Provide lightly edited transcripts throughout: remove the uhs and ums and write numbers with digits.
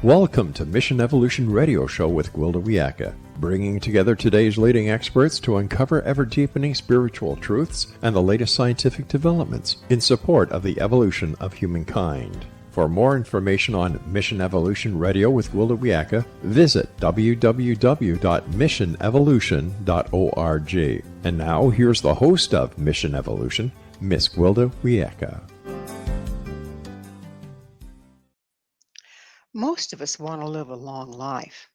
Welcome to Mission Evolution Radio Show with Gwilda Wiyaka, bringing together today's leading experts to uncover ever-deepening spiritual truths and the latest scientific developments in support of the evolution of humankind. For more information on Mission Evolution Radio with Gwilda Wiyaka, visit www.missionevolution.org. And now, here's the host of Mission Evolution, Miss Gwilda Wiyaka. Most of us want to live a long life.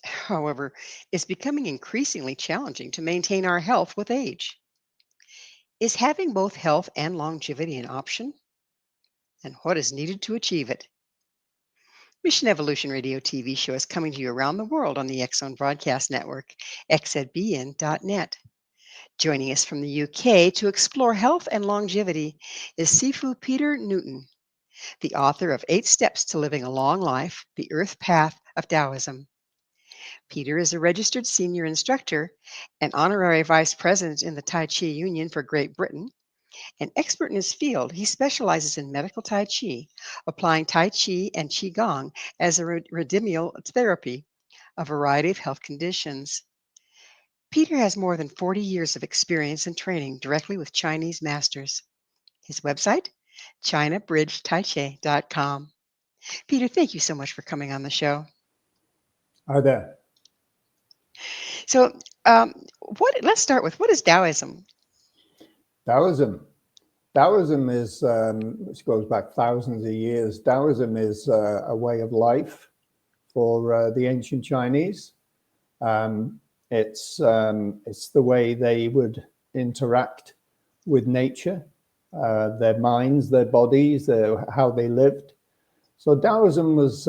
However, it's becoming increasingly challenging to maintain our health with age. Is having both health and longevity an option? And what is needed to achieve it? Mission Evolution Radio TV show is coming to you around the world on the X-Zone Broadcast Network, xzbn.net. Joining us from the UK to explore health and longevity is Sifu Peter Newton, the author of 8 Steps to Living a Long Life, The Earth Path of Taoism. Peter is a registered senior instructor and honorary vice president in the Tai Chi Union for Great Britain. An expert in his field, he specializes in medical Tai Chi, applying Tai Chi and qigong as a remedial therapy, a variety of health conditions. Peter has more than 40 years of experience and training directly with Chinese masters. His website, ChinaBridgeTaiChi.com. Peter, thank you so much for coming on the show. Hi there. So, let's start with, what is Taoism? Taoism is, which goes back thousands of years. Taoism is a way of life for the ancient Chinese. It's the way they would interact with nature. Their minds, their bodies, how they lived. So Taoism was,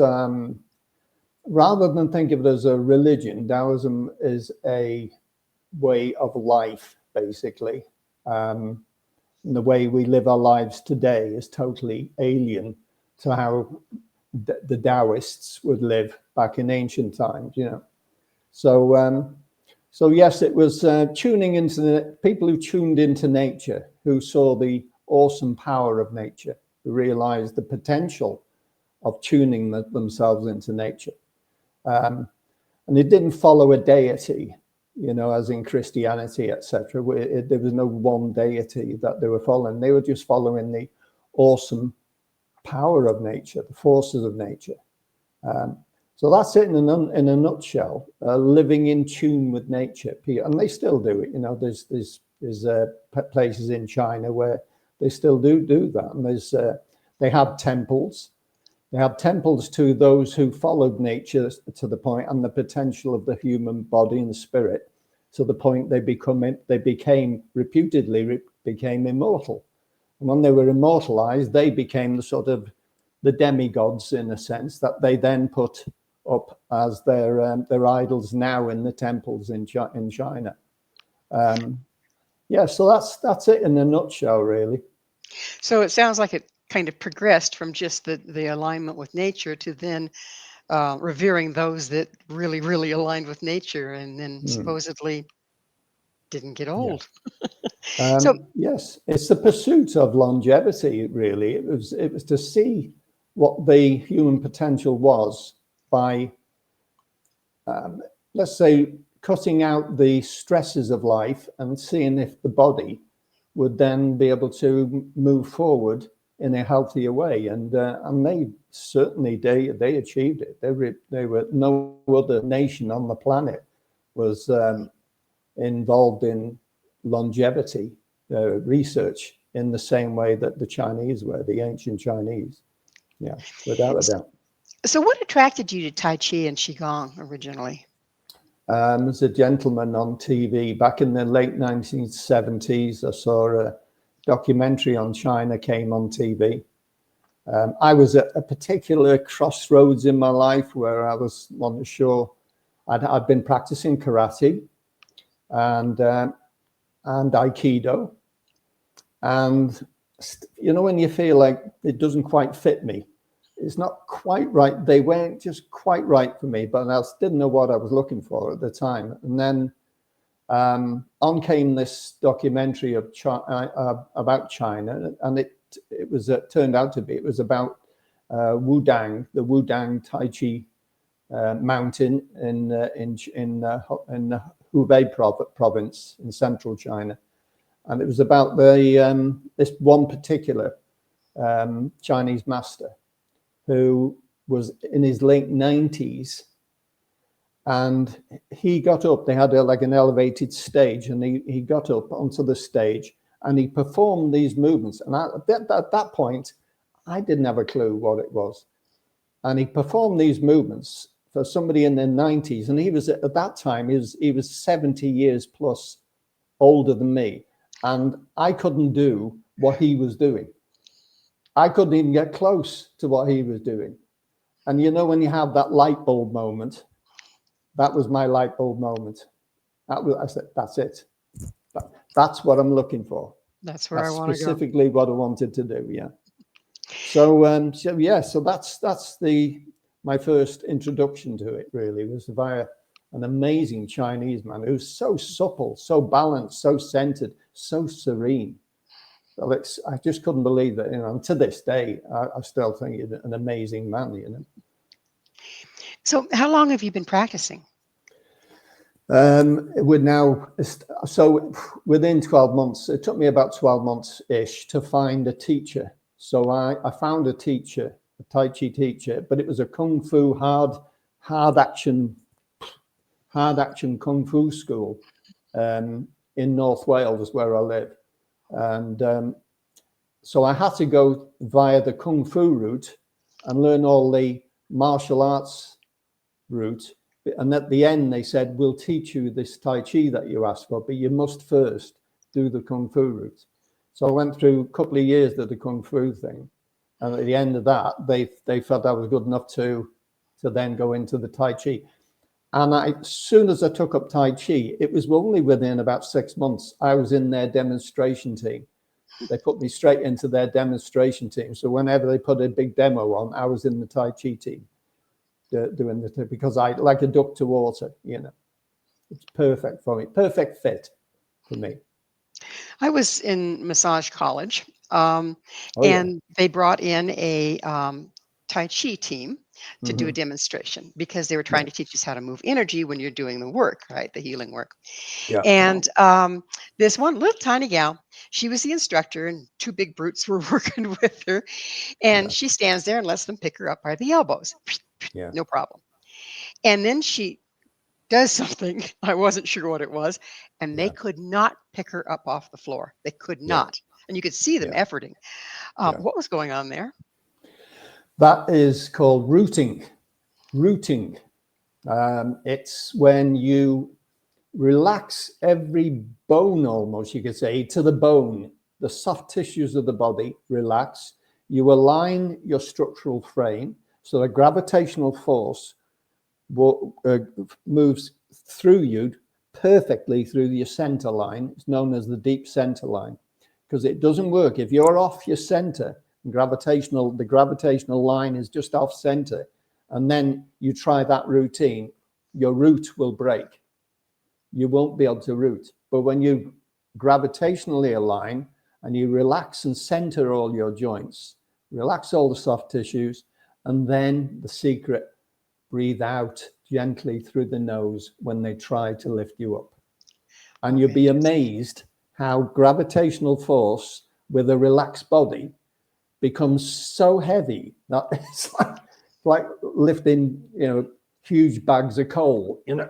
rather than think of it as a religion, Taoism is a way of life, basically. And the way we live our lives today is totally alien to how the Taoists would live back in ancient times, you know. So yes, it was tuning into the people who tuned into nature, who saw the awesome power of nature, who realized the potential of tuning themselves into nature. And it didn't follow a deity, you know, as in Christianity, etc. There was no one deity that they were following. They were just following the awesome power of nature, the forces of nature. So that's it in a nutshell, living in tune with nature. And they still do it. You know, there's places in China where they still do that. And they have temples. They have temples to those who followed nature to the point and the potential of the human body and spirit, to the point they reputedly became immortal. And when they were immortalized, they became the demigods, in a sense, that they then put up as their idols now in the temples in China. Yeah, so that's it in a nutshell, really. So it sounds like it kind of progressed from just the alignment with nature to then revering those that really, really aligned with nature and then supposedly didn't get old. Yeah. So yes, it's the pursuit of longevity, really. It was to see what the human potential was by, let's say, cutting out the stresses of life and seeing if the body would then be able to move forward in a healthier way. And they certainly, they achieved it. They were no other nation on the planet was involved in longevity research in the same way that the Chinese were, the ancient Chinese. Yeah, without a doubt. So what attracted you to Tai Chi and qigong originally? As a gentleman on TV back in the late 1970s, I saw a documentary on China came on TV. I was at a particular crossroads in my life where I wasn't sure. I'd been practicing karate and aikido, and you know, when you feel like it doesn't quite fit me, it's not quite right. They weren't just quite right for me, but I didn't know what I was looking for at the time. And then on came this documentary about China, and it was turned out to be, it was about Wudang, the Wudang Tai Chi mountain in Hubei province in central China. And it was about this one particular Chinese master who was in his late 90s, and he got up. They had like an elevated stage, and he got up onto the stage and he performed these movements. And at that point, I didn't have a clue what it was. And he performed these movements for somebody in their 90s, and he was at that time he was 70 years plus older than me, and I couldn't do what he was doing. I couldn't even get close to what he was doing. And you know, when you have that light bulb moment, that was my light bulb moment. I said, that's it. That's what I'm looking for. That's where I want to go. Specifically what I wanted to do. Yeah. So so that's my first introduction to it. Really was via an amazing Chinese man who's so supple, so balanced, so centered, so serene. Well, I just couldn't believe that. You know, and to this day, I still think he's an amazing man. You know. So, how long have you been practicing? We're now, so within 12 months, it took me about 12 months ish to find a teacher. So I found a teacher, a Tai Chi teacher, but it was a Kung Fu hard action Kung Fu school in North Wales, where I live. And so I had to go via the Kung Fu route and learn all the martial arts route. And at the end, they said, we'll teach you this Tai Chi that you asked for, but you must first do the Kung Fu route. So I went through a couple of years of the Kung Fu thing. And at the end of that, they felt I was good enough to then go into the Tai Chi. And as soon as I took up Tai Chi, it was only within about 6 months, I was in their demonstration team. They put me straight into their demonstration team. So whenever they put a big demo on, I was in the Tai Chi team doing the, because I like a duck to water, you know. It's perfect for me, perfect fit for me. I was in massage college, Oh, and they brought in a Tai Chi team to do a Mm-hmm. demonstration because they were trying to teach us how to move energy when you're doing the work, right? The healing work. Yeah. And this one little tiny gal, she was the instructor, and two big brutes were working with her. And Yeah. she stands there and lets them pick her up by the elbows. Yeah. No problem. And then she does something, I wasn't sure what it was, and they Yeah. could not pick her up off the floor. They could Yeah. not. And you could see them Yeah. efforting. Yeah. What was going on there? That is called rooting. Rooting. It's when you relax every bone, almost, you could say, to the bone. The soft tissues of the body relax. You align your structural frame so the gravitational force moves through you perfectly through your center line. It's known as the deep center line, because it doesn't work if you're off your center. The gravitational line is just off center, and then you try that routine, your root will break. You won't be able to root. But when you gravitationally align and you relax and center all your joints, relax all the soft tissues, and then the secret, breathe out gently through the nose when they try to lift you up. And you'll be amazed how gravitational force with a relaxed body becomes so heavy that it's like lifting, you know, huge bags of coal, you know,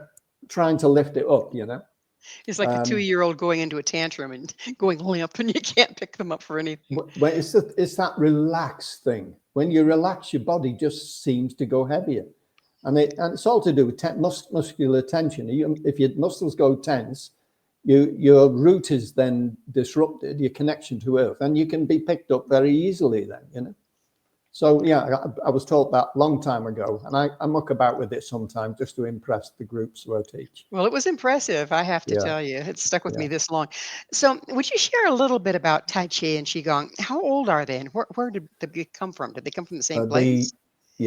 trying to lift it up, you know. It's like a 2-year-old going into a tantrum and going limp, and you can't pick them up for anything. But it's that relaxed thing. When you relax, your body just seems to go heavier. And it's all to do with muscular tension. If your muscles go tense, your root is then disrupted, your connection to earth, and you can be picked up very easily then, you know. So yeah, I was taught that a long time ago, and I muck about with it sometimes just to impress the groups who I teach. Well, it was impressive, I have to Yeah, tell you. It stuck with me yeah. this long. So, would you share a little bit about Tai Chi and Qigong? How old are they, and where did they come from? Did they come from the same place? They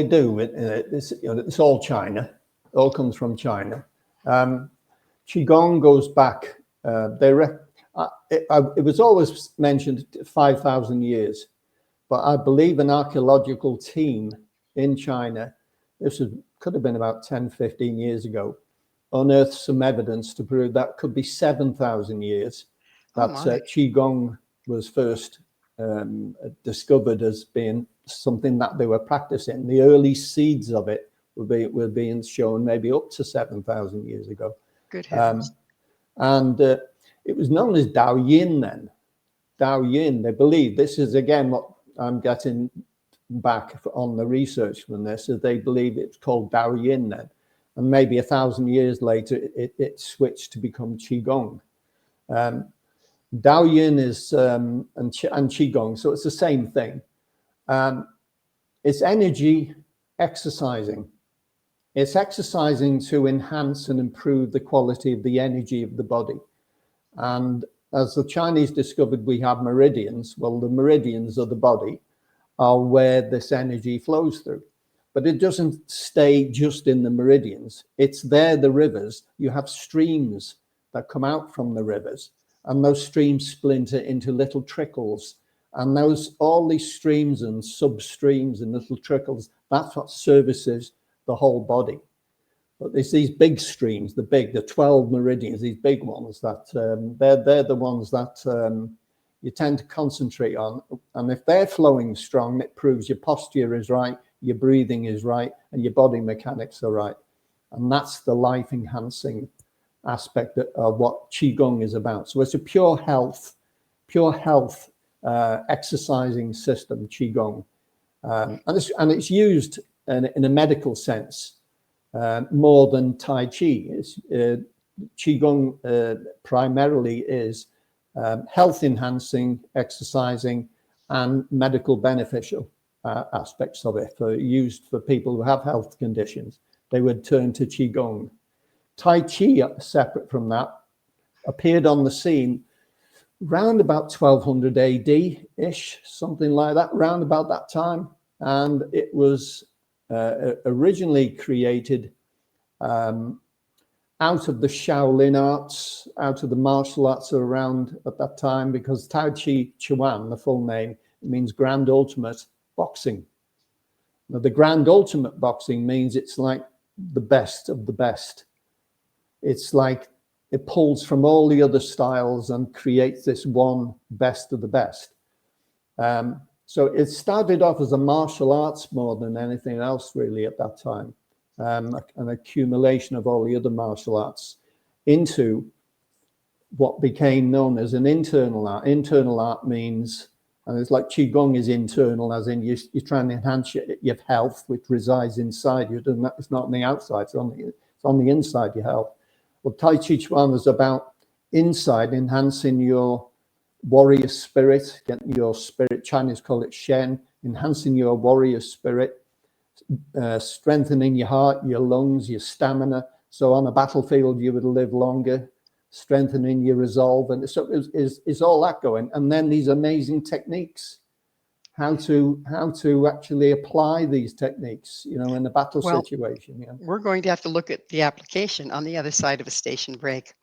do. It's all China. It all comes from China. Qigong goes back. It was always mentioned 5,000 years, But I believe an archaeological team in China, could have been about 10, 15 years ago, unearthed some evidence to prove that could be 7,000 years Oh that my. qigong was first discovered as being something that they were practicing. The early seeds of it were being shown maybe up to 7,000 years ago. Good heavens. And it was known as Dao Yin then. Dao Yin, they believe, this is again what I'm getting back on the research from this, is they believe it's called Dao Yin then. And maybe 1,000 years later, it switched to become qigong. Dao Yin is and qigong, so it's the same thing. It's energy exercising. It's exercising to enhance and improve the quality of the energy of the body. And as the Chinese discovered, we have meridians. Well, the meridians of the body are where this energy flows through. But it doesn't stay just in the meridians. It's there, the rivers. You have streams that come out from the rivers, and those streams splinter into little trickles. And all these streams and sub-streams and little trickles, that's what services the whole body. But there's these big streams, the 12 meridians, these big ones that they're the ones that you tend to concentrate on. And if they're flowing strong, it proves your posture is right, your breathing is right, and your body mechanics are right. And that's the life enhancing aspect of what qigong is about. So it's a pure health exercising system, qigong, and it's used in a medical sense more than Tai Chi. Qigong primarily is health enhancing, exercising, and medical beneficial aspects of it, used for people who have health conditions. They would turn to qigong. Tai Chi, separate from that, appeared on the scene round about 1200 AD-ish, something like that, round about that time. And it was originally created out of the Shaolin arts, out of the martial arts around at that time, because Tai Chi Chuan, the full name, means Grand Ultimate Boxing. Now, the Grand Ultimate Boxing means it's like the best of the best. It's like it pulls from all the other styles and creates this one best of the best. So it started off as a martial arts more than anything else really at that time. An accumulation of all the other martial arts into what became known as an internal art. Internal art means, and it's like qigong is internal, as in you're trying to enhance your health, which resides inside you. It's not on the outside, it's on the inside, your health. Well, Tai Chi Chuan is about inside, enhancing your warrior spirit, getting your spirit, Chinese call it Shen, enhancing your warrior spirit, strengthening your heart, your lungs, your stamina. So on a battlefield, you would live longer, strengthening your resolve. And so is all that going. And then these amazing techniques, how to actually apply these techniques, in a battle situation. We're going to have to look at the application on the other side of a station break.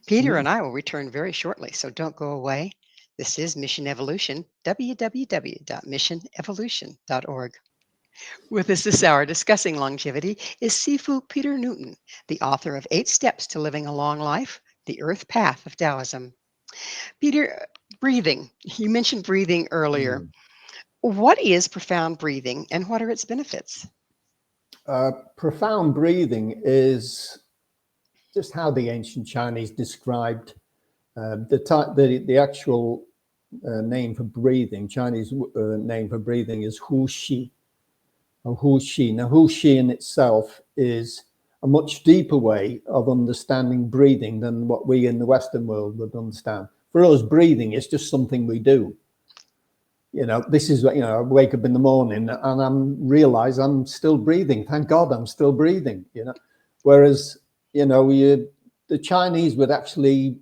Peter and I will return very shortly, so don't go away. This is Mission Evolution, www.missionevolution.org. With us this hour discussing longevity is Sifu Peter Newton, the author of 8 Steps to Living a Long Life, The Earth Path of Taoism. Peter, breathing. You mentioned breathing earlier. What is profound breathing and what are its benefits? Profound breathing is just how the ancient Chinese described the actual name for breathing. Chinese name for breathing is hu xi. Hu xi. Now, hu xi in itself is a much deeper way of understanding breathing than what we in the Western world would understand. For us, breathing is just something we do. This is what, I wake up in the morning and I realize I'm still breathing. Thank God I'm still breathing, Whereas, the Chinese would actually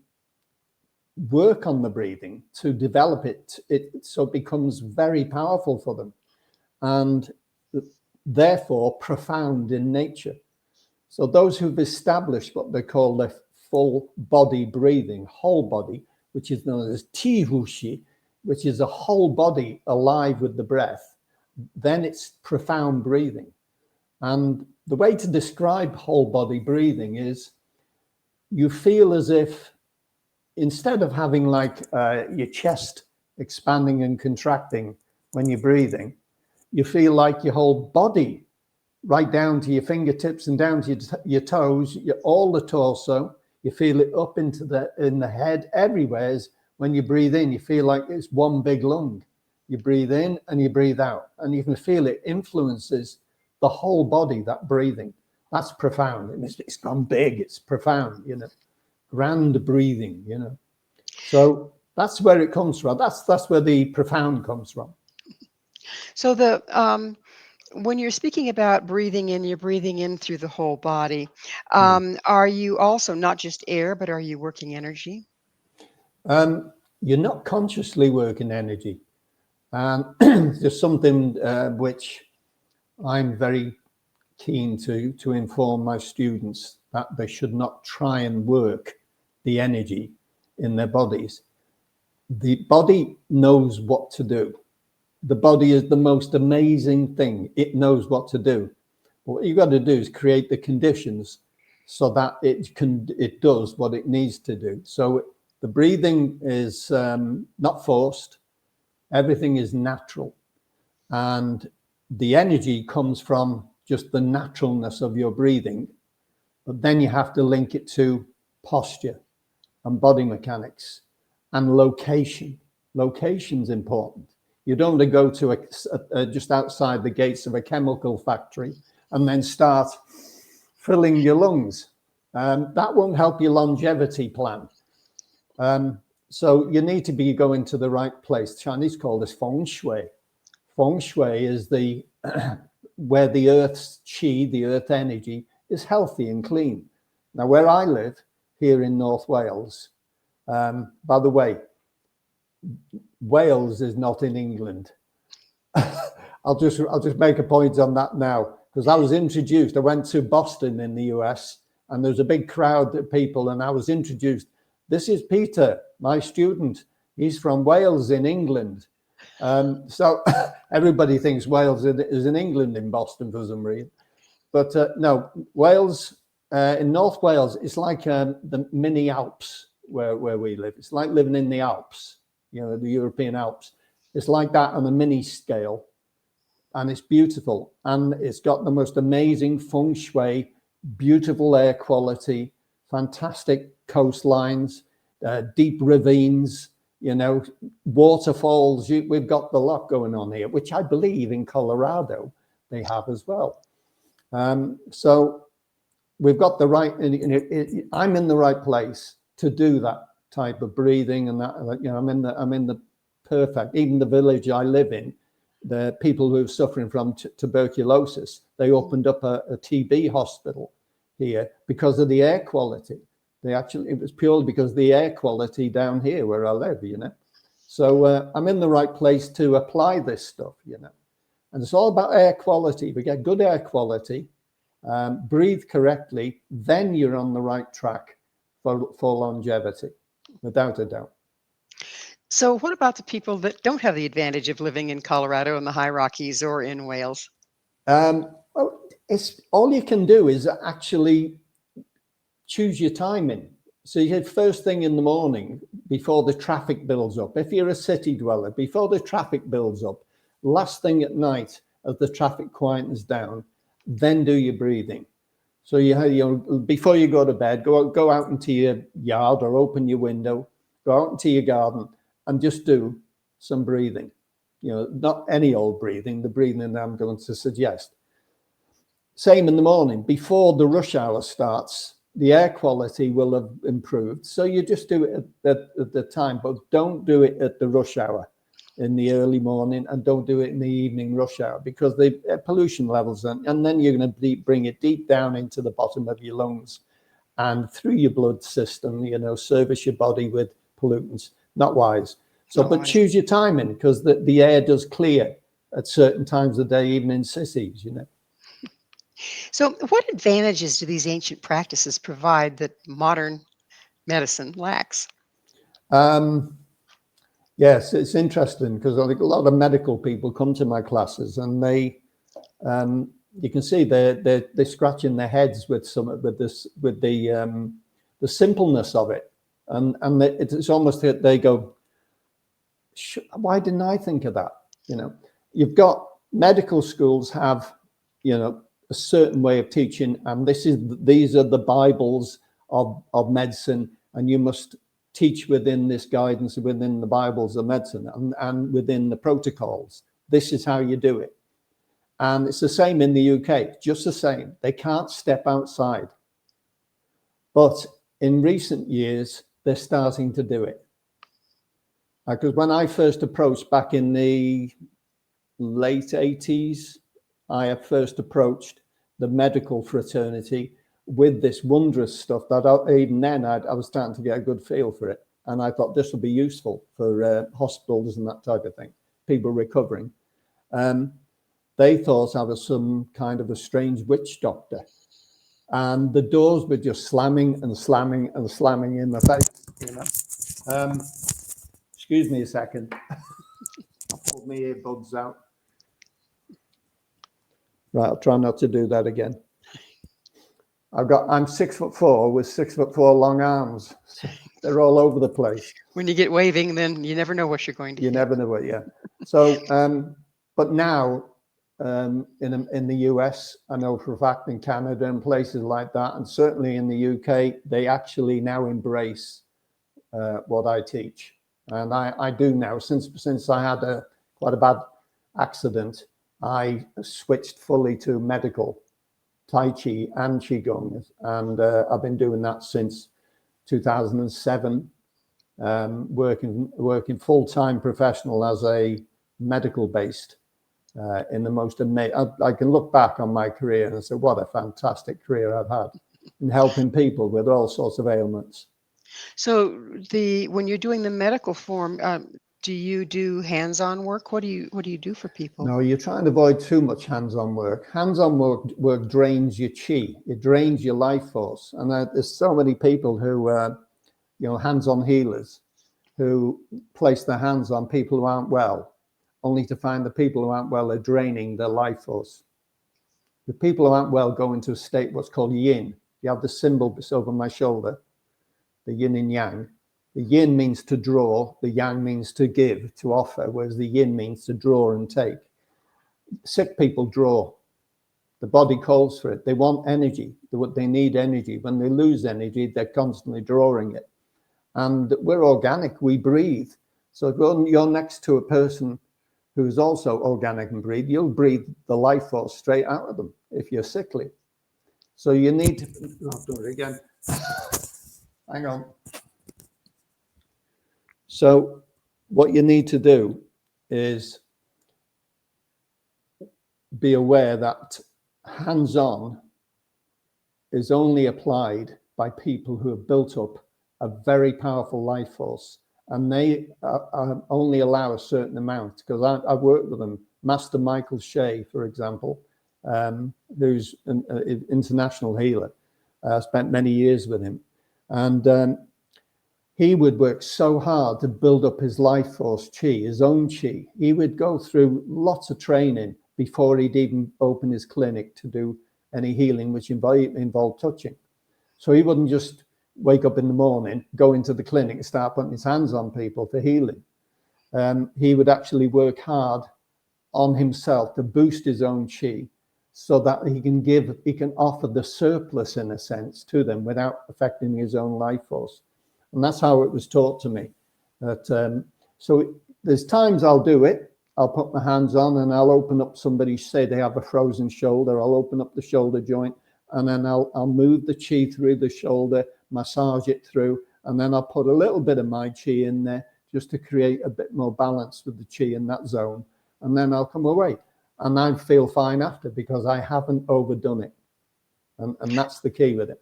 work on the breathing to develop it so it becomes very powerful for them and therefore profound in nature. So those who've established what they call the full body breathing, whole body, which is known as Ti Hu Xi, which is a whole body alive with the breath, then it's profound breathing. And the way to describe whole body breathing is you feel as if instead of having like your chest expanding and contracting when you're breathing, you feel like your whole body, right down to your fingertips and down to your toes, all the torso, you feel it up into in the head, everywhere. When you breathe in, you feel like it's one big lung. You breathe in and you breathe out, and you can feel it influences the whole body, that breathing. That's profound. It's gone big, it's profound, you know, grand breathing, you know. So that's where it comes from. That's where the profound comes from. So when you're speaking about breathing in, you're breathing in through the whole body. Are you also not just air, but are you working energy? You're not consciously working energy. There's something which I'm very keen to inform my students, that they should not try and work the energy in their bodies. The body knows what to do. The body is the most amazing thing. It knows what to do. What you got to do is create the conditions so that it does what it needs to do. So the breathing is not forced. Everything is natural. And the energy comes from just the naturalness of your breathing. But then you have to link it to posture and body mechanics and location. Location's important. You don't want to go to just outside the gates of a chemical factory and then start filling your lungs. That won't help your longevity plan. So you need to be going to the right place. Chinese call this feng shui. Feng shui is where the earth's qi, the earth energy, is healthy and clean. Now, where I live here in North Wales, by the way, Wales is not in England. I'll just make a point on that now, because I was introduced. I went to Boston in the US, and there was a big crowd of people, and I was introduced. This is Peter, my student. He's from Wales in England. So everybody thinks Wales is in England in Boston for some reason. But no, Wales, in North Wales, it's like the mini Alps where we live. It's like living in the Alps, you know, the European Alps. It's like that on a mini scale. And it's beautiful. And it's got the most amazing feng shui, beautiful air quality, fantastic coastlines, deep ravines, you know, waterfalls. We've got the lot going on here, which I believe in Colorado they have as well. So we've got the right, I'm in the right place to do that type of breathing, and that, you know, I'm in the perfect, even the village I live in, the people who are suffering from tuberculosis, they opened up a TB hospital here because of the air quality. It was purely because of the air quality down here where I live, you know. So I'm in the right place to apply this stuff, you know. And it's all about air quality. If we get good air quality, breathe correctly, then you're on the right track for longevity, without a doubt. So what about the people that don't have the advantage of living in Colorado in the high Rockies or in Wales? Well, it's all you can do is actually choose your timing. So you have first thing in the morning before the traffic builds up. If you're a city dweller, before the traffic builds up, last thing at night as the traffic quietens down, then do your breathing. So before you go to bed, go out into your yard or open your window, go out into your garden and just do some breathing. You know, not any old breathing, the breathing that I'm going to suggest. Same in the morning, before the rush hour starts, the air quality will have improved. So you just do it at the time, but don't do it at the rush hour in the early morning, and don't do it in the evening rush hour, because the pollution levels, and then you're going to bring it deep down into the bottom of your lungs and through your blood system, you know, service your body with pollutants. Not wise. So, but choose your timing, because the air does clear at certain times of the day, even in cities, you know. So what advantages do these ancient practices provide that modern medicine lacks? Yes, it's interesting because I think a lot of medical people come to my classes and they, you can see they're scratching their heads with the simpleness of it, and it's almost that they go, why didn't I think of that? You know, you've got medical schools have, you know, a certain way of teaching, and these are the Bibles of medicine, and you must teach within this guidance, within the Bibles of medicine, and within the protocols. This is how you do it. And it's the same in the UK, just the same. They can't step outside. But in recent years, they're starting to do it. Because when I first approached back in the late 80s, I first approached the medical fraternity with this wondrous stuff that even then I was starting to get a good feel for it. And I thought this will be useful for hospitals and that type of thing, people recovering. They thought I was some kind of a strange witch doctor. And the doors were just slamming and slamming and slamming in the face, you know. Excuse me a second. I'll pull my earbuds out. Right, I'll try not to do that again. I'm 6'4" with 6'4" long arms. So they're all over the place. When you get waving, then you never know what you're going to You hit. never know it, yeah. So, but now in the US, I know for a fact in Canada and places like that, and certainly in the UK, they actually now embrace what I teach. And I do now, since I had quite a bad accident, I switched fully to medical Tai Chi and qigong, and I've been doing that since 2007, working full-time professional as a medical based in the most amazing. I can look back on my career and say, what a fantastic career I've had in helping people with all sorts of ailments. So when you're doing the medical form, do you do hands-on work? What do you do for people? No, you're trying to avoid too much hands-on work. Hands-on work drains your chi. It drains your life force. And there's so many people who, you know, hands-on healers who place their hands on people who aren't well, only to find the people who aren't well are draining their life force. The people who aren't well go into a state what's called yin. You have the symbol over my shoulder, the yin and yang. The yin means to draw, the yang means to give, to offer, whereas the yin means to draw and take. Sick people draw. The body calls for it. They want energy. They need energy. When they lose energy, they're constantly drawing it. And we're organic, we breathe. So if you're next to a person who's also organic and breathe, you'll breathe the life force straight out of them if you're sickly. So you need to, I'll do it again. Hang on. So what you need to do is be aware that hands-on is only applied by people who have built up a very powerful life force, and they only allow a certain amount, because I've worked with them. Master Michael Shea, for example, who's an international healer. I spent many years with him, and he would work so hard to build up his life force chi, his own chi. He would go through lots of training before he'd even open his clinic to do any healing, which involved touching. So he wouldn't just wake up in the morning, go into the clinic and start putting his hands on people for healing. He would actually work hard on himself to boost his own chi so that he can offer the surplus, in a sense, to them without affecting his own life force. And that's how it was taught to me. So there's times I'll do it. I'll put my hands on and I'll open up somebody, say they have a frozen shoulder. I'll open up the shoulder joint and then I'll move the chi through the shoulder, massage it through, and then I'll put a little bit of my chi in there just to create a bit more balance with the chi in that zone. And then I'll come away. And I feel fine after because I haven't overdone it. And that's the key with it.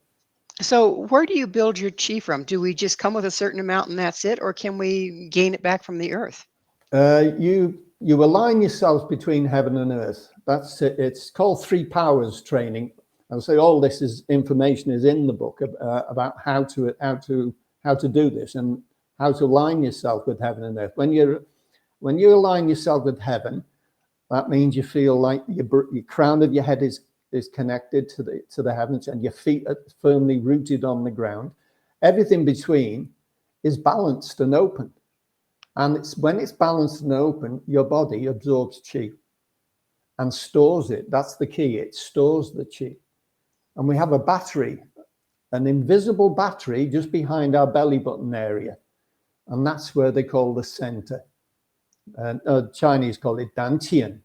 So where do you build your chi from? Do we just come with a certain amount and that's it? Or can we gain it back from the earth? You align yourselves between heaven and earth. That's it. It's called 3 powers training. I'll say all this information is in the book about how to do this. And how to align yourself with heaven and earth. When you align yourself with heaven, that means you feel like your crown of your head is connected to the heavens, and your feet are firmly rooted on the ground. Everything between is balanced and open. And when it's balanced and open, your body absorbs chi and stores it. That's the key. It stores the chi. And we have a battery, an invisible battery just behind our belly button area. And that's where they call the center. Chinese call it dantian,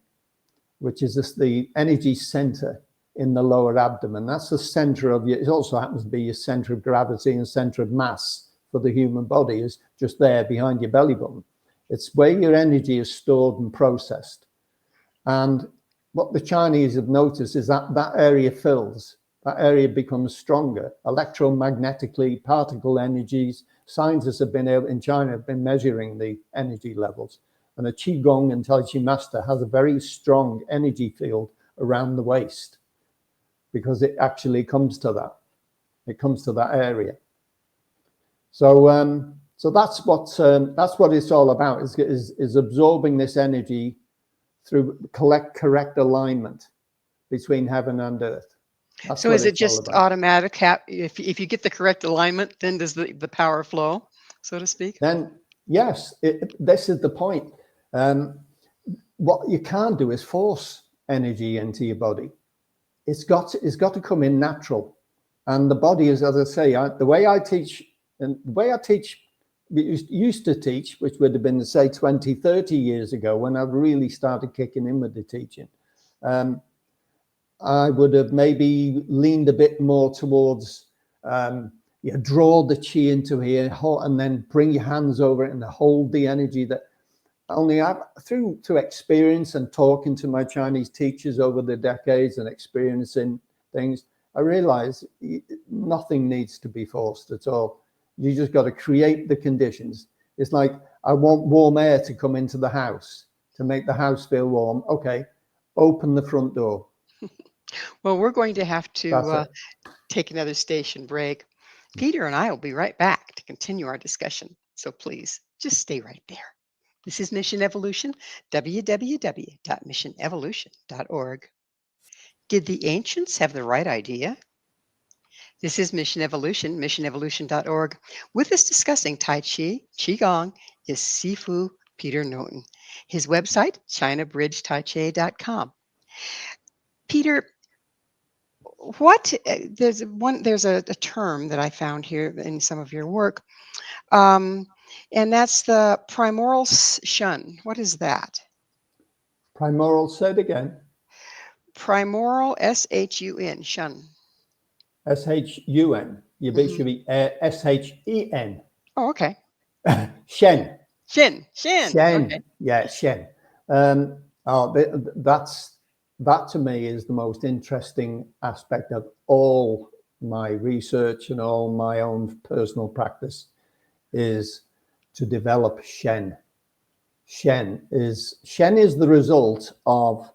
which is the energy center in the lower abdomen. That's the center of it also happens to be your center of gravity and center of mass for the human body, is just there behind your belly button. It's where your energy is stored and processed. And what the Chinese have noticed is that that area fills, that area becomes stronger electromagnetically, particle energies. Scientists have been able, in China, have been measuring the energy levels. And a qigong and Tai Chi master has a very strong energy field around the waist, because it actually comes to that. It comes to that area. So, so that's what it's all about, is absorbing this energy through correct alignment between heaven and earth. That's So is it just automatic? If you get the correct alignment, then does the power flow, so to speak? Then yes, this is the point. What you can't do is force energy into your body. It's got to come in natural. And the body is, as I say, the way I teach, and the way I teach, used to teach, which would have been, say, 20, 30 years ago, when I really started kicking in with the teaching, I would have maybe leaned a bit more towards, draw the chi into here, and then bring your hands over it and hold the energy. That only through experience and talking to my Chinese teachers over the decades and experiencing things, I realized nothing needs to be forced at all. You just got to create the conditions. It's like, I want warm air to come into the house, to make the house feel warm. Okay, open the front door. Well, we're going to have to take another station break. Peter and I will be right back to continue our discussion. So please, just stay right there. This is Mission Evolution, www.missionevolution.org. Did the ancients have the right idea? This is Mission Evolution, missionevolution.org. With us discussing Tai Chi, qigong, is Sifu Peter Newton. His website, ChinaBridgeTaiChi.com. Peter, there's a term that I found here in some of your work, and that's the primoral shun. What is that? Primoral, say it again. Primoral, S-H-U-N, shun. S-H-U-N. Your B should be S-H-E-N. Oh, okay. Shen. Shen. Okay. Yeah, Shen. That to me is the most interesting aspect of all my research and all my own personal practice, is to develop Shen. Shen is the result of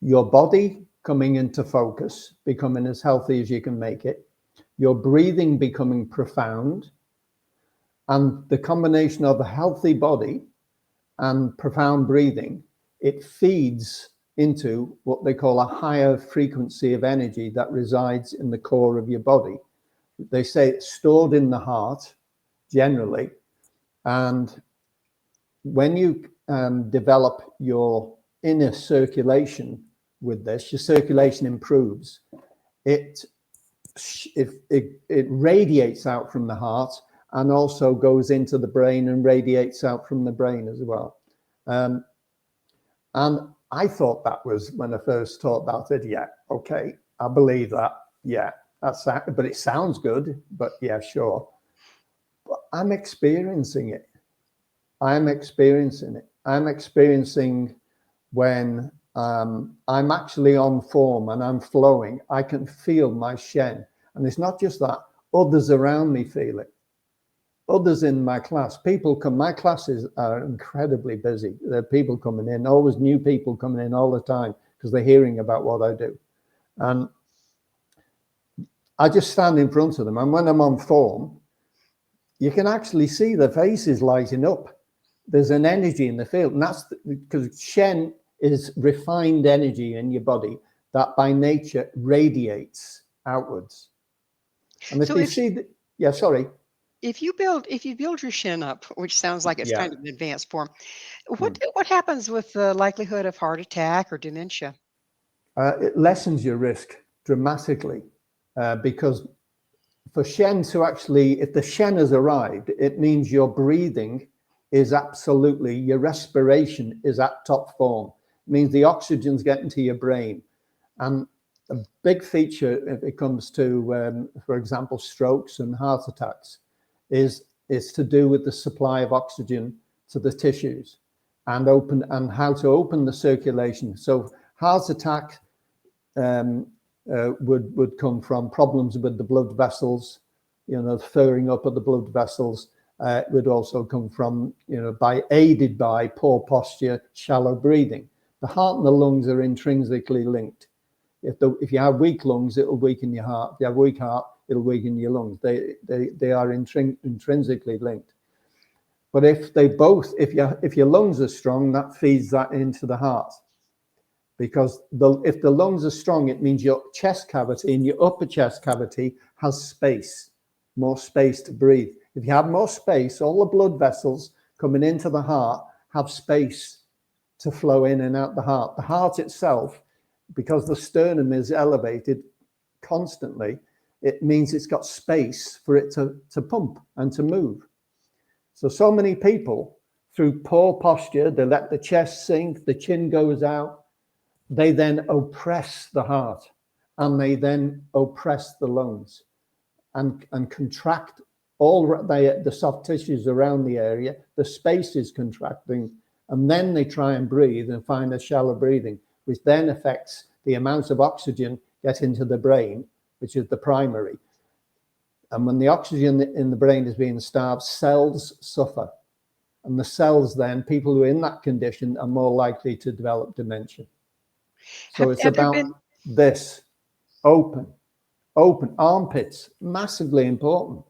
your body coming into focus, becoming as healthy as you can make it, your breathing becoming profound, and the combination of a healthy body and profound breathing, it feeds into what they call a higher frequency of energy that resides in the core of your body. They say it's stored in the heart generally, and when you develop your inner circulation with this, your circulation improves. It radiates out from the heart and also goes into the brain and radiates out from the brain as well. And I thought that was, when I first taught about it, yeah, okay, I believe that, yeah, but it sounds good, but yeah, sure. But I'm experiencing it. I'm experiencing when I'm actually on form and I'm flowing, I can feel my Shen. And it's not just that, others around me feel it. Others in my class, my classes are incredibly busy. There are people coming in, always new people coming in all the time, because they're hearing about what I do. And I just stand in front of them. And when I'm on form, you can actually see the faces lighting up. There's an energy in the field, and that's because Shen is refined energy in your body that by nature radiates outwards. And if So you see, if you build your shin up, which sounds like it's yeah, kind of an advanced form, mm. what happens with the likelihood of heart attack or dementia? It lessens your risk dramatically because for Shen to actually, if the Shen has arrived, it means your breathing is absolutely, your respiration is at top form. It means the oxygen's getting to your brain. And a big feature if it comes to, for example, strokes and heart attacks is to do with the supply of oxygen to the tissues and how to open the circulation. So heart attack would come from problems with the blood vessels, furring up of the blood vessels. It would also come from, aided by poor posture, shallow breathing. The heart and the lungs are intrinsically linked. If you have weak lungs, it will weaken your heart. If you have weak heart, it'll weaken your lungs. They are intrinsically linked. But if your lungs are strong, that feeds that into the heart. Because if the lungs are strong, it means your chest cavity and your upper chest cavity has space, more space to breathe. If you have more space, all the blood vessels coming into the heart have space to flow in and out the heart. The heart itself, because the sternum is elevated constantly, it means it's got space for it to pump and to move. So many people, through poor posture, they let the chest sink, the chin goes out, they then oppress the heart and they then oppress the lungs and contract all the soft tissues around the area. The space is contracting, and then they try and breathe and find a shallow breathing, which then affects the amount of oxygen get into the brain, which is the primary. And when the oxygen in the brain is being starved, cells suffer. And the cells then, people who are in that condition are more likely to develop dementia. So it's about this open armpits, massively important.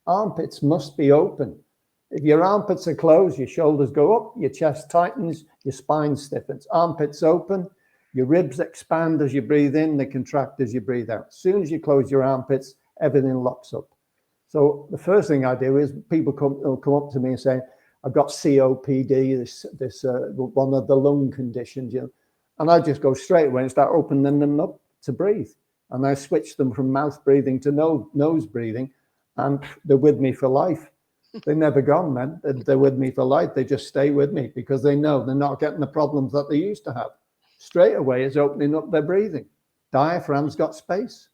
Armpits must be open. If your armpits are closed, your shoulders go up, your chest tightens, your spine stiffens. Armpits open, your ribs expand as you breathe in, they contract as you breathe out. As soon as you close your armpits, everything locks up. So the first thing I do is people will come up to me and say, I've got COPD, this one of the lung conditions, and I just go straight away and start opening them up to breathe. And I switch them from mouth breathing to nose breathing, and they're with me for life. They're never gone, man. They're with me for life. They just stay with me because they know they're not getting the problems that they used to have. Straight away is opening up their breathing. Diaphragm's got space.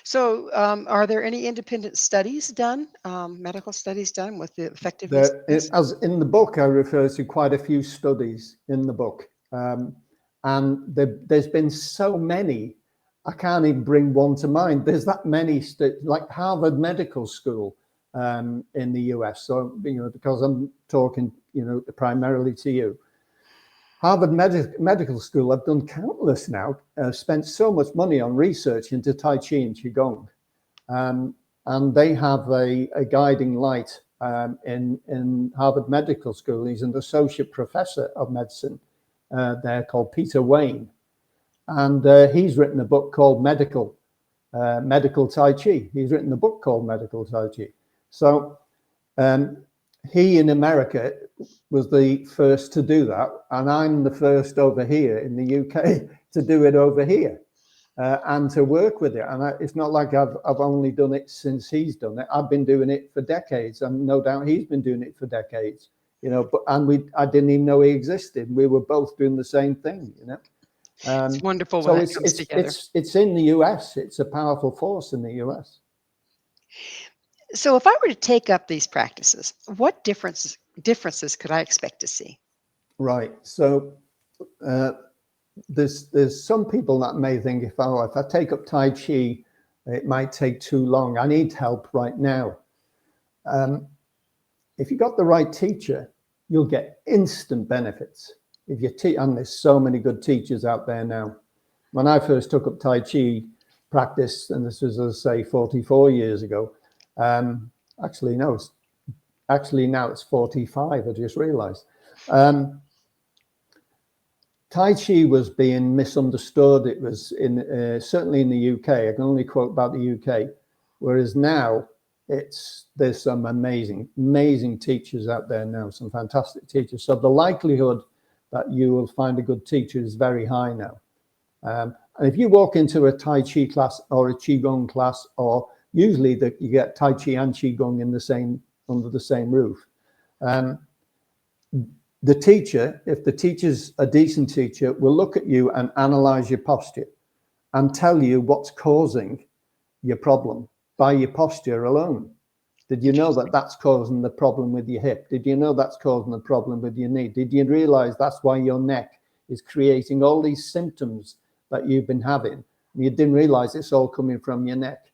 So are there any independent studies done, medical studies done with the effectiveness of this? As in the book, I refer to quite a few studies in the book. And there's been so many, I can't even bring one to mind. There's that many, like Harvard Medical School in the US. So, because I'm talking, primarily to you. Harvard Medical School have done countless now, spent so much money on research into Tai Chi and qigong. And they have a guiding light in Harvard Medical School. He's an associate professor of medicine there called Peter Wayne. And he's written a book called Medical Tai Chi. He's written a book called Medical Tai Chi. So he in America was the first to do that. And I'm the first over here in the UK to do it over here and to work with it. And it's not like I've only done it since he's done it. I've been doing it for decades, and no doubt he's been doing it for decades. But I didn't even know he existed. We were both doing the same thing. It's wonderful so when that comes together. It's in the US. It's a powerful force in the US. So if I were to take up these practices, what differences could I expect to see? Right. So there's some people that may think if I take up Tai Chi, it might take too long. I need help right now. If you got the right teacher, you'll get instant benefits. If you and there's so many good teachers out there now. When I first took up Tai Chi practice, and this was, as I say, 44 years ago, Actually, no, now it's 45. I just realized. Tai Chi was being misunderstood. It was certainly in the UK. I can only quote about the UK. Whereas now there's some amazing teachers out there now, some fantastic teachers. So the likelihood that you will find a good teacher is very high now. And if you walk into a Tai Chi class or a qigong class, or usually you get Tai Chi and qigong under the same roof. The teacher, if the teacher's a decent teacher, will look at you and analyze your posture and tell you what's causing your problem by your posture alone. Did you know that that's causing the problem with your hip? Did you know that's causing the problem with your knee? Did you realize that's why your neck is creating all these symptoms that you've been having? You didn't realize it's all coming from your neck,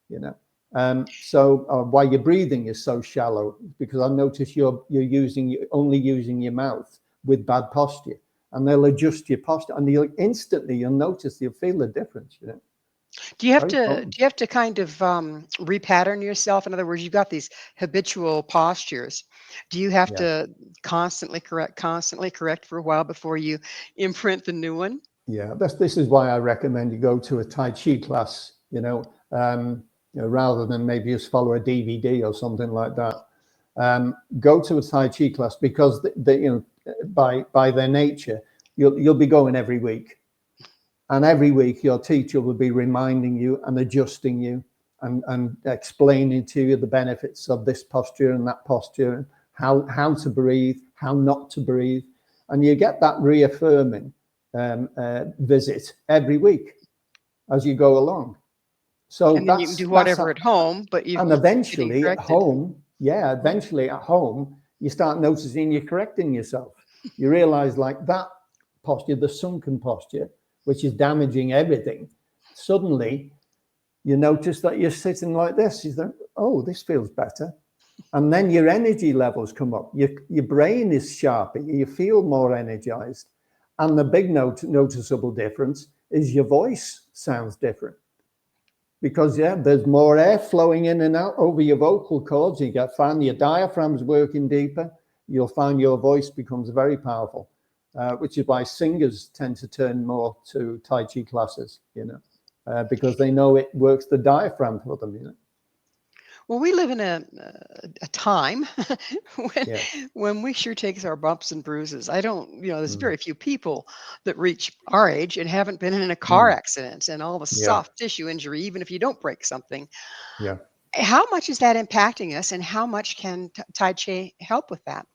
you know? Why your breathing is so shallow, because I notice you're only using your mouth with bad posture, and they'll adjust your posture, and you'll notice, you'll feel the difference, you know. Do you have to kind of repattern yourself? In other words, you've got these habitual postures. Do you have to constantly correct for a while before you imprint the new one? Yeah, this is why I recommend you go to a Tai Chi class, rather than maybe just follow a DVD or something like that. Go to a Tai Chi class, because by their nature, you'll be going every week, and every week your teacher will be reminding you and adjusting you and explaining to you the benefits of this posture and that posture, and how to breathe, how not to breathe, and you get that reaffirming visit every week as you go along. So and then you can do whatever at home, but eventually at home, you start noticing you're correcting yourself. You realize, like, that posture, the sunken posture, which is damaging everything, suddenly you notice that you're sitting like this. You think, oh, this feels better. And then your energy levels come up. Your brain is sharper. You feel more energized. And the big noticeable difference is your voice sounds different. Because there's more air flowing in and out over your vocal cords. You find your diaphragm's working deeper. You'll find your voice becomes very powerful, which is why singers tend to turn more to Tai Chi classes, because they know it works the diaphragm for them, Well, we live in a time when we sure takes our bumps and bruises. I don't, there's very few people that reach our age and haven't been in a car accident and all the soft tissue injury, even if you don't break something. Yeah. How much is that impacting us, and how much can Tai Chi help with that?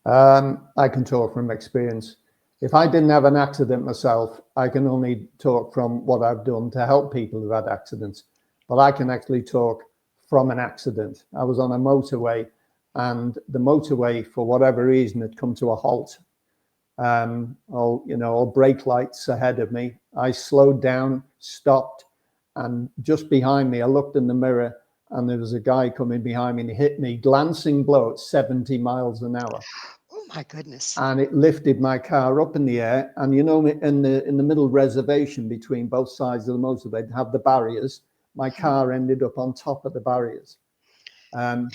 I can talk from experience. If I didn't have an accident myself, I can only talk from what I've done to help people who've had accidents. But I can actually talk from an accident. I was on a motorway, and the motorway, for whatever reason, had come to a halt. All brake lights ahead of me. I slowed down, stopped, and just behind me, I looked in the mirror, and there was a guy coming behind me, and he hit me, glancing blow at 70 miles an hour. Oh my goodness. And it lifted my car up in the air. And in the middle reservation between both sides of the motorway, they have the barriers. My car ended up on top of the barriers. And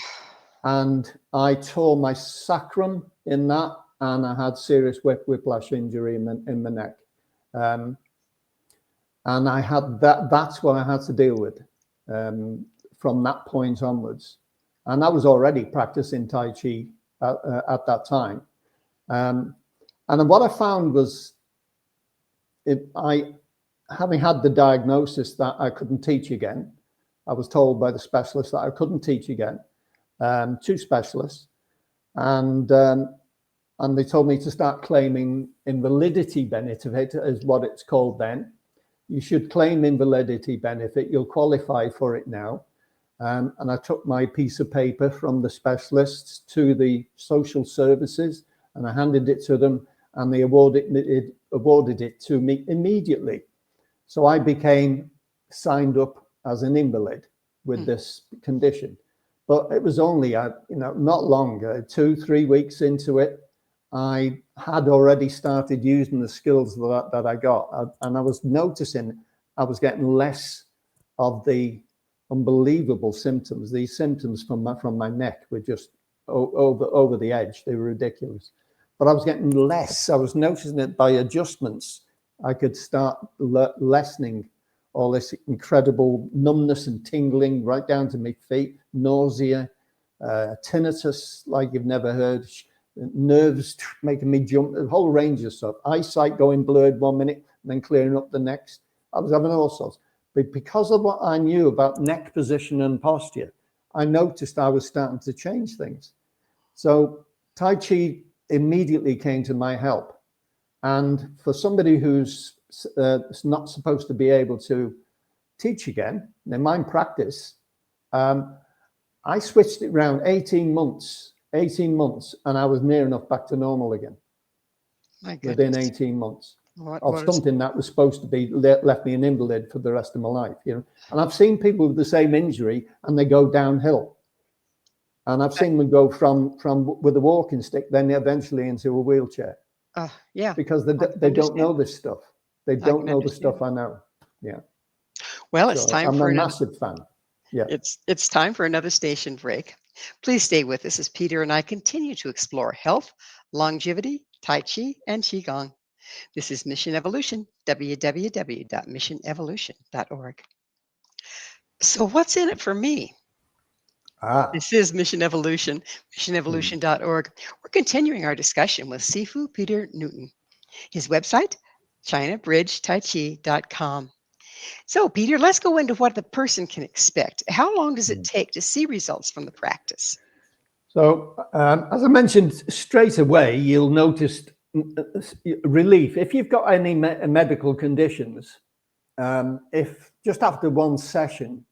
I tore my sacrum in that, and I had serious whiplash injury in the neck. And I had that's what I had to deal with from that point onwards. And I was already practicing Tai Chi at that time. And what I found was, having had the diagnosis that I couldn't teach again, I was told by the specialist that I couldn't teach again, two specialists, and they told me to start claiming invalidity benefit, is what it's called then. You should claim invalidity benefit. You'll qualify for it now. And I took my piece of paper from the specialists to the social services, and I handed it to them, and they awarded it to me immediately. So I became signed up as an invalid with this condition. But it was only, not long, 2-3 weeks into it, I had already started using the skills that I got. And I was noticing I was getting less of the unbelievable symptoms. These symptoms from my neck were just over the edge. They were ridiculous. But I was getting less. I was noticing it by adjustments. I could start lessening all this incredible numbness and tingling right down to my feet, nausea, tinnitus like you've never heard, nerves making me jump, a whole range of stuff. Eyesight going blurred 1 minute and then clearing up the next. I was having all sorts. But because of what I knew about neck position and posture, I noticed I was starting to change things. So Tai Chi immediately came to my help. And for somebody who's not supposed to be able to teach again, in my practice, I switched it around 18 months, and I was near enough back to normal again. My goodness. Within 18 months. What Something that was supposed to be left me an invalid for the rest of my life, you know. And I've seen people with the same injury and they go downhill. And I've seen them go from with a walking stick, then eventually into a wheelchair. Yeah. Because they don't know this stuff. They don't know the stuff I know. Yeah. Well, it's time I'm for a another. massive fan. Yeah. It's time for another station break. Please stay with us as Peter and I continue to explore health, longevity, Tai Chi, and Qigong. This is Mission Evolution, www.missionevolution.org. So what's in it for me? This is Mission Evolution, missionevolution.org. We're continuing our discussion with Sifu Peter Newton. His website, ChinaBridgeTaiChi.com. So, Peter, let's go into what the person can expect. How long does it take to see results from the practice? So, as I mentioned, straight away, you'll notice relief. If you've got any medical conditions, if just after one session,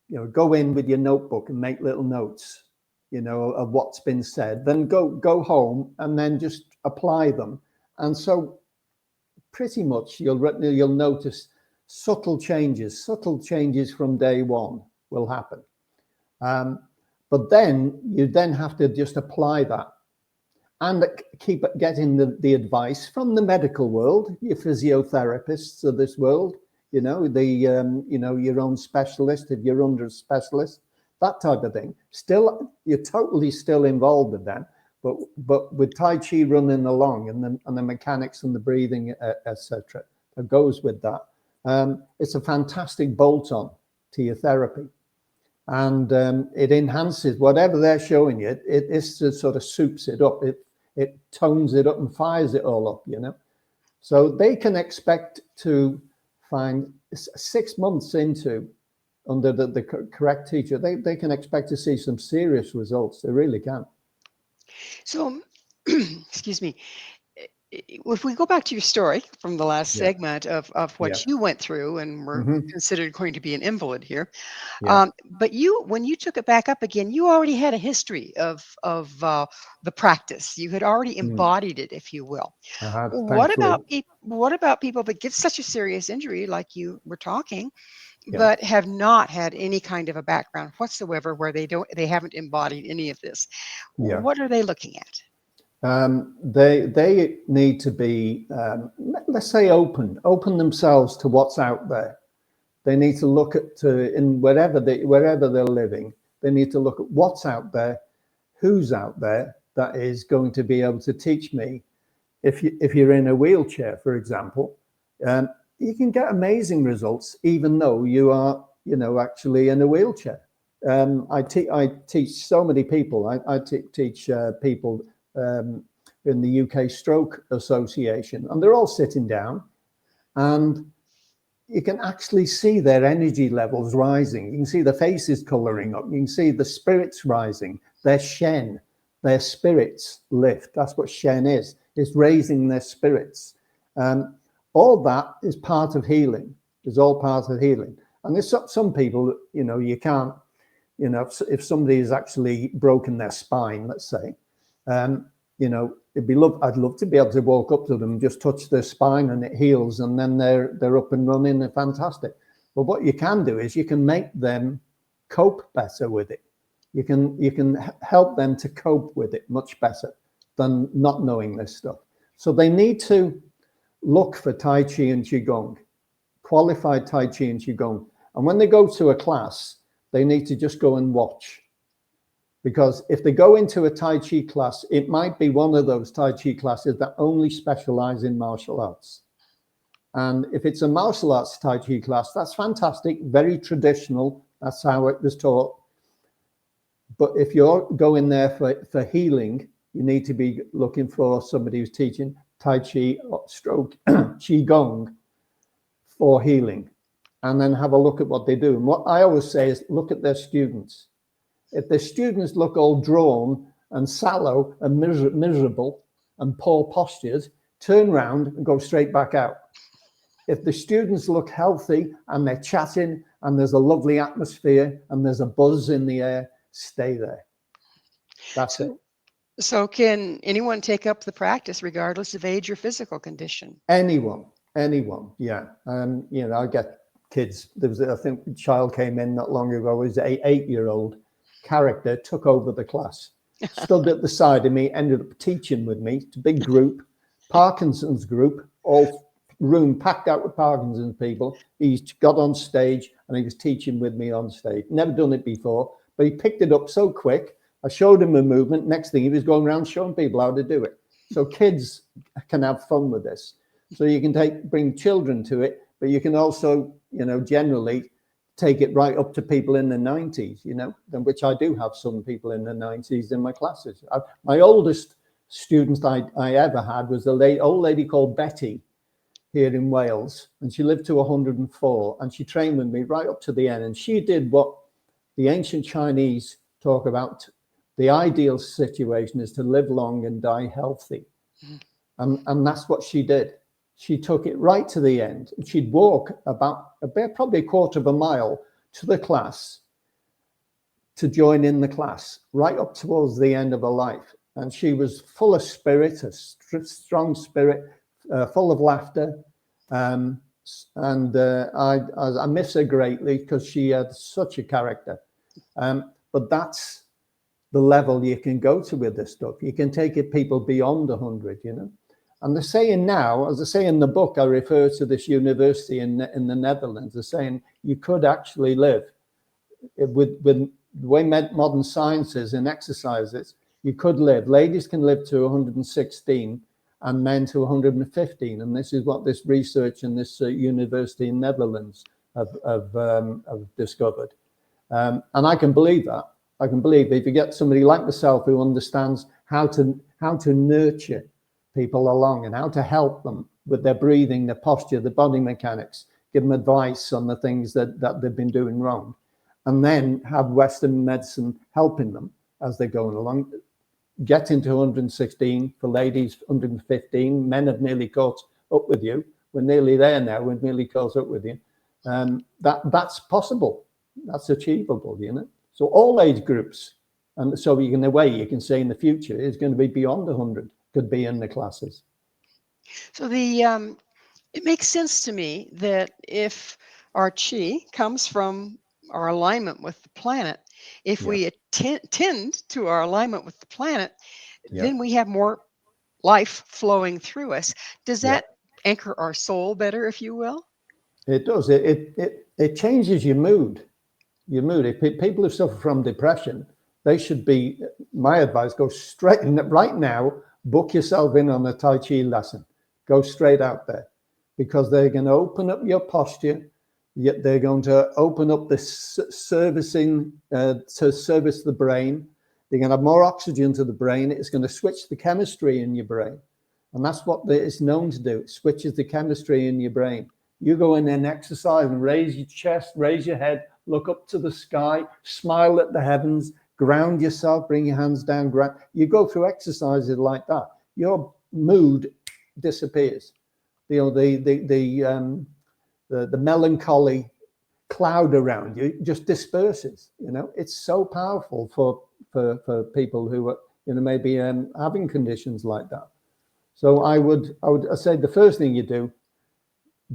you know, go in with your notebook and make little notes, you know, of what's been said, then go home and then just apply them. And so pretty much you'll notice subtle changes from day one will happen. But then you have to just apply that and keep getting the advice from the medical world, your physiotherapists of this world, you know, your own specialist, if you're under a specialist, that type of thing. Still, you're totally still involved with them, but with Tai Chi running along and the mechanics and the breathing, etc., that goes with that. It's a fantastic bolt-on to your therapy. And it enhances whatever they're showing you. It sort of soups it up. It tones it up and fires it all up, you know. So they can expect to find 6 months into, under the correct teacher, they can expect to see some serious results. They really can. So, excuse me. If we go back to your story from the last segment of what you went through and were considered going to be an invalid here, but when you took it back up again, you already had a history of the practice. You had already embodied it, if you will. What about people that get such a serious injury, like you were talking, but have not had any kind of a background whatsoever, where they haven't embodied any of this? What are they looking at? They need to be, let's say, open themselves to what's out there. They need to look at in wherever they're living. They need to look at what's out there, who's out there that is going to be able to teach me. If you're in a wheelchair, for example, you can get amazing results even though you are, you know, actually in a wheelchair. I teach so many people. I teach people in the UK Stroke Association, and they're all sitting down, and you can actually see their energy levels rising. You can see the faces coloring up. You can see the spirits rising, their Shen, their spirits lift. That's what Shen is. It's raising their spirits. All that is part of healing. It's all part of healing. And there's some people, you know, you can't, you know, if somebody has actually broken their spine, let's say, you know, I'd love to be able to walk up to them, just touch their spine, and it heals, and then they're up and running. They're fantastic. But what you can do is you can make them cope better with it. You can help them to cope with it much better than not knowing this stuff. So they need to look for Tai Chi and Qigong, qualified Tai Chi and Qigong, And when they go to a class, they need to just go and watch. Because if they go into a Tai Chi class, it might be one of those Tai Chi classes that only specialize in martial arts. And if it's a martial arts Tai Chi class, that's fantastic, very traditional. That's how it was taught. But if you're going there for healing, you need to be looking for somebody who's teaching Tai Chi stroke qigong for healing, and then have a look at what they do. And what I always say is look at their students. If the students look all drawn and sallow and miserable and poor postures, turn around and go straight back out. If the students look healthy and they're chatting and there's a lovely atmosphere and there's a buzz in the air, stay there. That's it. So can anyone take up the practice regardless of age or physical condition? Anyone, yeah. You know, I get kids. There was, I think, a child came in not long ago. It was an 8-year-old character, took over the class, stood at the side of me, ended up teaching with me. It's a big group, Parkinson's group, all room packed out with Parkinson's people. He got on stage and he was teaching with me on stage. Never done it before, but he picked it up so quick. I showed him a movement. Next thing, he was going around showing people how to do it. So kids can have fun with this. So you can bring children to it, but you can also, you know, generally take it right up to people in the 90s, you know, which I do have some people in the 90s in my classes. My oldest student I ever had was an old lady called Betty here in Wales, and she lived to 104, and she trained with me right up to the end. And she did what the ancient Chinese talk about. The ideal situation is to live long and die healthy. And that's what she did. She took it right to the end. She'd walk about probably a quarter of a mile to the class to join in the class, right up towards the end of her life. And she was full of spirit, a strong spirit, full of laughter. I miss her greatly because she had such a character. But that's the level you can go to with this stuff. You can take it people beyond 100, you know. And they're saying now, as I say in the book, I refer to this university in the Netherlands. They're saying you could actually live with the way modern science is and exercises. You could live. Ladies can live to 116 and men to 115. And this is what this research in this university in Netherlands have discovered. And I can believe that. I can believe if you get somebody like myself who understands how to nurture people along and how to help them with their breathing, their posture, the body mechanics, give them advice on the things that they've been doing wrong, and then have Western medicine helping them as they're going along. Getting to 116 for ladies, 115. Men have nearly caught up with you. We're nearly there now. We've nearly caught up with you. That's possible. That's achievable, you know. So all age groups, and so you can say in the future is going to be beyond 100, could be in the classes. So it makes sense to me that if our chi comes from our alignment with the planet, if we tend to our alignment with the planet, then we have more life flowing through us. Does that anchor our soul better, if you will? It does. It changes your mood. Your mood. If people who suffer from depression, they should be, my advice, go straight in right now, book yourself in on a Tai Chi lesson. Go straight out there, because they're going to open up your posture. Yet they're going to open up the servicing to service the brain. They're going to have more oxygen to the brain. It's going to switch the chemistry in your brain. And that's what it's known to do. It switches the chemistry in your brain. You go in and exercise and raise your chest, raise your head, look up to the sky, smile at the heavens, ground yourself, bring your hands down. You go through exercises like that, your mood disappears. You know, the melancholy cloud around you just disperses. You know, it's so powerful for people who are, you know, maybe having conditions like that. So I would say the first thing you do,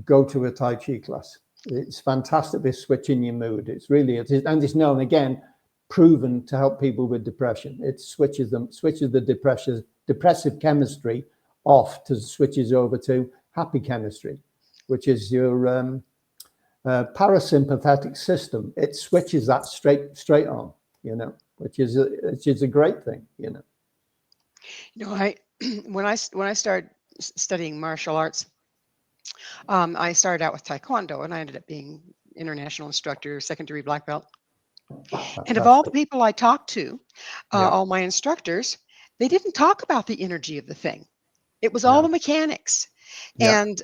go to a Tai Chi class. It's fantastic for switching your mood. It's and it's known, again, proven to help people with depression. It switches the depressive chemistry off to switches over to happy chemistry, which is your parasympathetic system, it switches that straight on, you know, which is a great thing, you know. You know, I when I started studying martial arts, I started out with Taekwondo, and I ended up being international instructor, second degree black belt. And of all the Fantastic. people I talked to, Yeah, all my instructors, they didn't talk about the energy of the thing. It was all yeah, the mechanics. yeah, And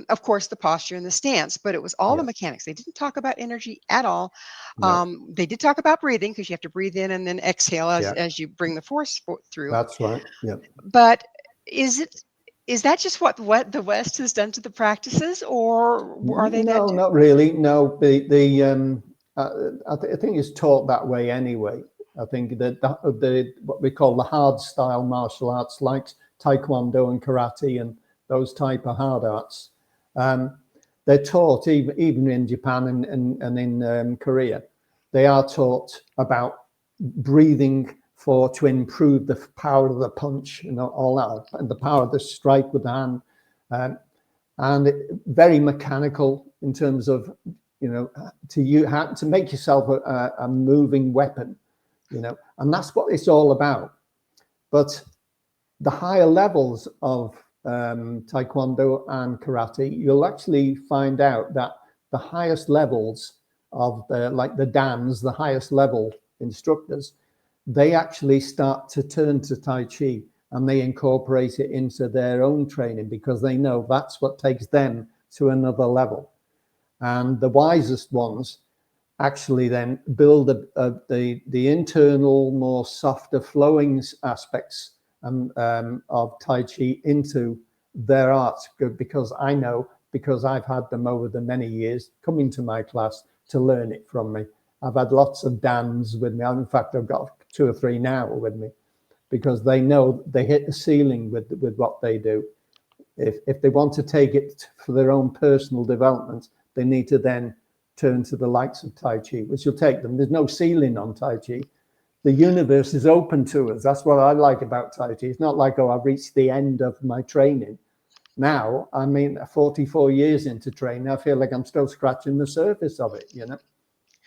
of course, the posture and the stance, but it was all the yeah. mechanics. They didn't talk about energy at all. No, They did talk about breathing because you have to breathe in and then exhale yeah, as you bring the force through. that's right. Yeah. But is it is that just what the West has done to the practices, or are they that No, too? not really. No, I think it's taught that way anyway. I think that the what we call the hard style martial arts, like Taekwondo and karate and those type of hard arts, um, they're taught even in Japan and in Korea. They are taught about breathing to improve the power of the punch and all that, and the power of the strike with the hand. Um, and very mechanical in terms of, you know, to make yourself a moving weapon, you know, and that's what it's all about. But the higher levels of taekwondo and karate, you'll actually find out that the highest levels of like the dans, the highest level instructors, they actually start to turn to Tai Chi and they incorporate it into their own training because they know that's what takes them to another level. And the wisest ones actually then build the internal, more softer flowing aspects of Tai Chi into their art, because I know, because I've had them over the many years coming to my class to learn it from me. I've had lots of dans with me. In fact, I've got 2 or 3 now with me, because they know they hit the ceiling with what they do. If they want to take it for their own personal development, they need to then turn to the likes of Tai Chi, which will take them. There's no ceiling on Tai Chi. The universe is open to us. That's what I like about Tai Chi. It's not like, oh, I've reached the end of my training. Now, I mean, 44 years into training, I feel like I'm still scratching the surface of it, you know?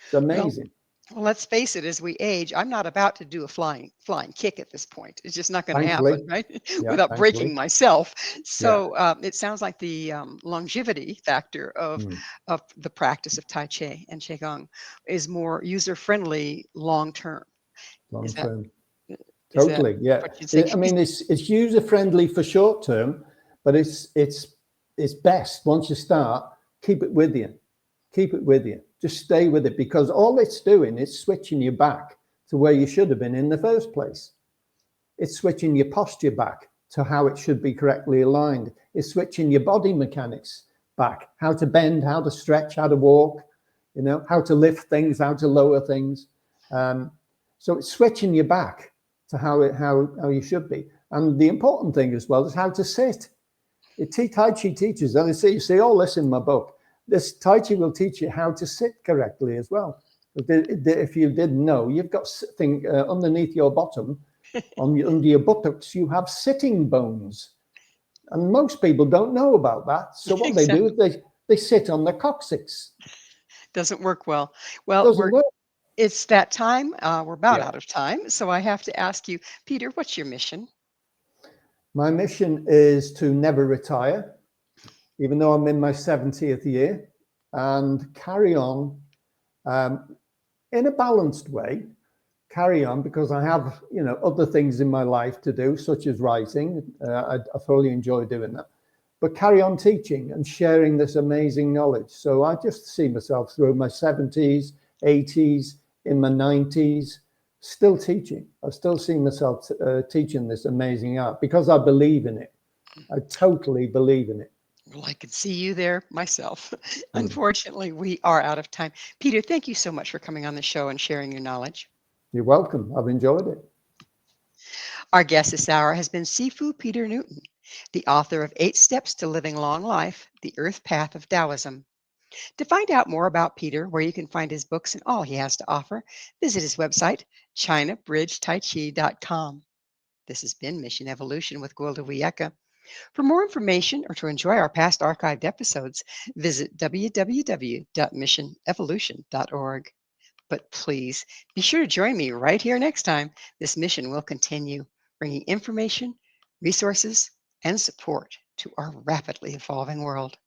It's Well, amazing. well, let's face it, as we age, I'm not about to do a flying kick at this point. It's just not going to Thankfully. happen, right? Yeah, Without breaking thankfully. myself. Yeah. So it sounds like the longevity factor Mm. of the practice of Tai Chi and Qigong is more user friendly long term. Long Is that term. is that Totally, yeah. what you'd say? I mean, it's user friendly for short term, but it's best once you start, keep it with you. Keep it with you. Just stay with it, because all it's doing is switching you back to where you should have been in the first place. It's switching your posture back to how it should be correctly aligned. It's switching your body mechanics back, how to bend, how to stretch, how to walk, you know, how to lift things, how to lower things. So it's switching you back to how you should be. And the important thing as well is how to sit. Tai Chi teaches, and you see all this in my book. This Tai Chi will teach you how to sit correctly as well. If you didn't know, you've got underneath your bottom, under your buttocks, you have sitting bones. And most people don't know about that. So what they do Exactly. is they sit on their coccyx. Doesn't work well. Well, Doesn't work. it's that time. We're about Yeah. out of time. So I have to ask you, Peter, what's your mission? My mission is to never retire, even though I'm in my 70th year, and carry on in a balanced way. Carry on, because I have, you know, other things in my life to do, such as writing. I thoroughly enjoy doing that, but carry on teaching and sharing this amazing knowledge. So I just see myself through my 70s, 80s, in my 90s, still teaching. I still see myself teaching this amazing art because I believe in it. I totally believe in it. Well, I could see you there myself. Mm. Unfortunately, we are out of time. Peter, thank you so much for coming on the show and sharing your knowledge. You're welcome. I've enjoyed it. Our guest this hour has been Sifu Peter Newton, the author of 8 Steps to Living Long Life, The Earth Path of Taoism. To find out more about Peter, where you can find his books and all he has to offer, visit his website, ChinaBridgeTaiChi.com. This has been Mission Evolution with Gwilda Wiyaka. For more information or to enjoy our past archived episodes, visit www.missionevolution.org. But please be sure to join me right here next time. This mission will continue, bringing information, resources, and support to our rapidly evolving world.